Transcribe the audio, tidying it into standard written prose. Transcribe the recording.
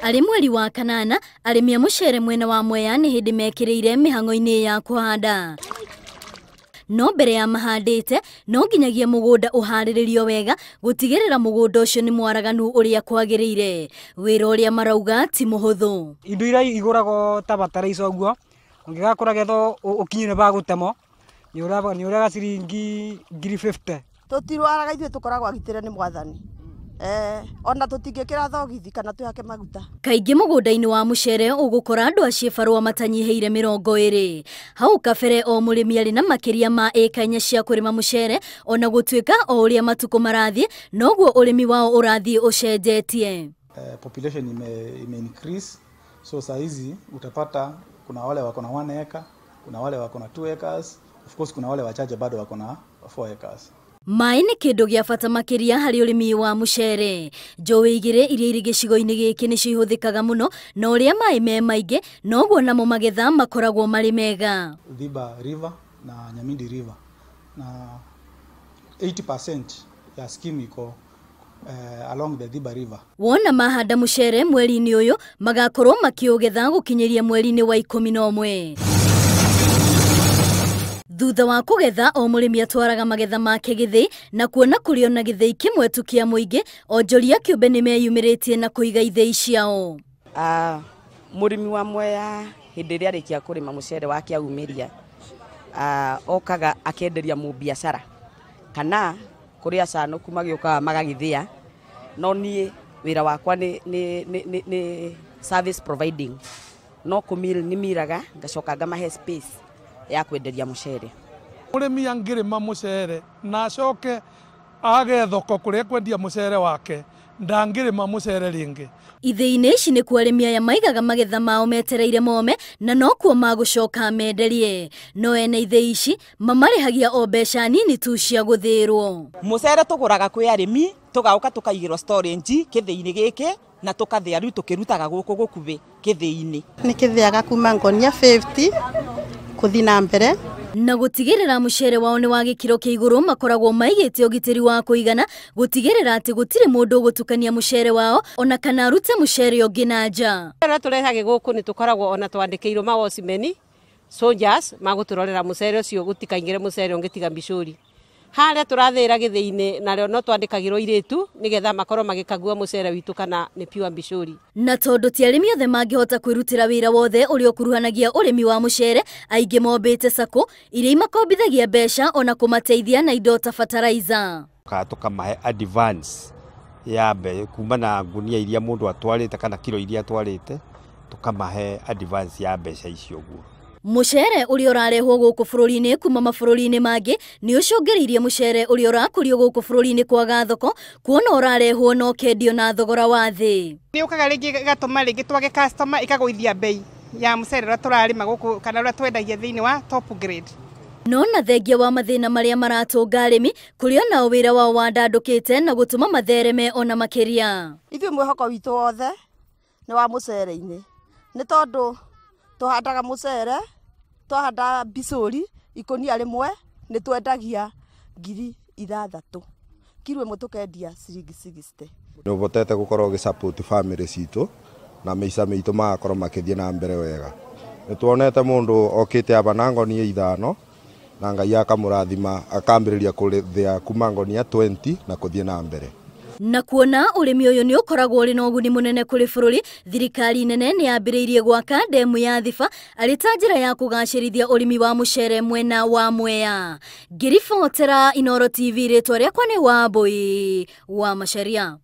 Arĩ mweri wa kanana, arimi a mucere mwena wa Mwea nĩ hindi mekĩrĩire mĩhang'o-inĩ ya kũhanda. No mbere ya mahandĩte, no nginyagia mũgũnda ũharĩrĩrio wega gũtigĩrĩra mũgũnda ũcio nĩ mwaraganu ũrĩa kwagĩrĩire. Wĩra ũrĩa marauga ti mũhũthũ. Indo iria igũragwo ta bataraitha ũguo, ũngĩgakora getho ũkinyire ba gũtemo, nĩ ũraga ciringi 50. Tũtirwaraga ithuĩ tũkoragwo agitĩre nĩ Mwathani. Ona tũtingĩkĩra thogithi kana twĩhake maguta. Kaingĩ mũgũnda-inĩ wa mucere ũgũkora andũ acio barũa matanyihĩire 20. Hau kabere o mũrĩmi arĩ na makĩria ma ĩka 4 cia kũrĩma mucere, ona gũtuĩka o ũrĩa matukũ marathiĩ, noguo ũrĩmi wao ũrathiĩ ũcenjetie. Population ime increase, so saa hizi utapata kuna wale wako na 1 acre, kuna wale wako na 2 acres, of course kuna wale wachache bado wako na 4 acres. Maĩ nĩ kĩndũ gĩa bata makĩria harĩ ũrĩmi wa mucere. Njũĩ igĩrĩ iria irĩ gĩcigo-inĩ gĩkĩ nĩcio ihũthĩkaga mũno, na ũrĩa maĩ me maingĩ, noguo namo magetha makoragwo marĩ mega. Thiba River na Nyamindi River, na 80% ya scheme iko along the Thiba River. Wona mahanda mucere mweri-inĩ ũyũ, magakorwo makiũgetha gũkinyĩria mweri-inĩ wa 11. Thutha wa kũgetha, o mũrĩmi atwaraga magetha make gĩthĩi, na kuona kũrĩ ona gĩthĩi kĩmwe tu kĩa mũingĩ, onjoria kĩũmbe nĩ meyumĩrĩtie na kũiga ithĩi ciao. Mũrĩmi wa Mwea hĩndĩ ĩrĩa arĩkia kũrĩma mucere wake aumiria, okaga akenderia mũbiacara kana kũrĩ acanũku magĩũkaga magagĩthĩa. No niĩ wĩra wakwa nĩ service providing, no kũmil nĩ miraga ngacoka ngamahe space ya kwenderia mucere. Mũrĩmi angĩrĩma mucere na acoke age thoko kũrĩa kwendia mucere wake, ndangĩrĩma mucere rĩngĩ. Ithĩi-inĩ ici nĩ kuo arĩmi aya maigaga magetha mao metereire mome, na no kuo magũcoka menderie. No ene ithĩi ici mamarĩhagia o mbeca nini tu cia gũthĩĩrwo. Mucere tũgũraga kwĩ arĩmi, tũgauka tũkaigĩrwo storage kĩthĩi-inĩ gĩkĩ, na tũkathĩa rĩu tũkĩrutaga gũkũ gũkuhĩ kĩthĩi-inĩ. Nĩ kĩthĩaga kuma ngonia 50 kuthi na mbere. Na gũtigĩrĩra mucere wao nĩ wa gĩkĩro kĩa igũrũ, makoragwo maigĩte ũgitĩri wa kũigana, gũtigĩrĩra atĩ gũtirĩ mũndũ gũtukania mucere wao ona kana arute mucere ũngĩ na nja. Rĩrĩa tũrehage gũkũ nĩ tũkoragwo ona twandĩkĩirwo mawocimeni soldiers magũtũrorera mucere ũcio gũtikaingĩre mucere ũngĩ tiga mbicũri. Harĩa tũrathĩra gĩthĩi-inĩ narĩo no twandĩkagĩrwo irĩtu nĩgetha makorwo magĩkagua mucere witũ kana nĩ pure mbicũri. Na tondũ ti arĩmi othe mangĩhota kwĩrutĩra wĩra wothe ũrĩa ũkuruhanagia ũrĩmi wa mucere, aingĩ mombĩte sako iria imakombithagia mbeca ona kũmateithia na indo ta fertilizer. Tukamahe advance ya mbe kuma na ngunia iria mũndũ atwarĩte kana kilo iria atwarĩte, tukamahe advance ya mbeca icio guo. Mucere ũrĩa ũrarehwo gũkũ bũrũri-inĩ kuma mabũrũri-inĩ mangĩ nĩ ũcũngĩrĩirie mucere ũrĩa ũrakũrio gũkũ bũrũri-inĩ kwaga thoko, kuona ũrarehwo na ũkendio na thogora wa thĩ. Nĩ ũkaga rĩngĩ gatũma rĩngĩ twage customer ĩkagũithia bei ya mucere ũrĩa tũrarĩma gũkũ kana ũrĩa twendagia thĩinĩ wa top grade. No na thengia wa mathĩna marĩa maratũnga arĩmi, kũrĩ ona wĩra wao wandandũkĩte na gũtũma mathereme ona makĩria. Ithuĩ mwĩhoko witũ wothe nĩ wa mucere-inĩ, nĩ tondũ tũhandaga mucere, twahanda mbicũri ikũnia rĩmwe nĩ twendagia 6,000, kilo ĩmwe tũkendia ciringi 60. Nĩ ũbotete gũkorwo ũgĩsupport family citũ na maica maitũ magakorwo makĩthiĩ na mbere wega. Nĩ tuonete mũndũ okĩte aba na ngonia 5 na Ngai akamũrathima akambĩrĩria kũrĩthĩa kuma ngonia 20 na kũthiĩ na mbere. Na kuona ũrĩmi ũyũ nĩ ũkoragwo ũrĩ na ũguni mũnene kũrĩ bũrũri, thirikari nene nĩ yambĩrĩirie gwaka ndemu ya Thiba arĩ ta njĩra ya kũgacĩrithia ũrĩmi wa mucere mwena wa Mwea. Ngĩribotera Inooro TV, rĩtwa rĩakwa nĩ Wambui wa Macharia.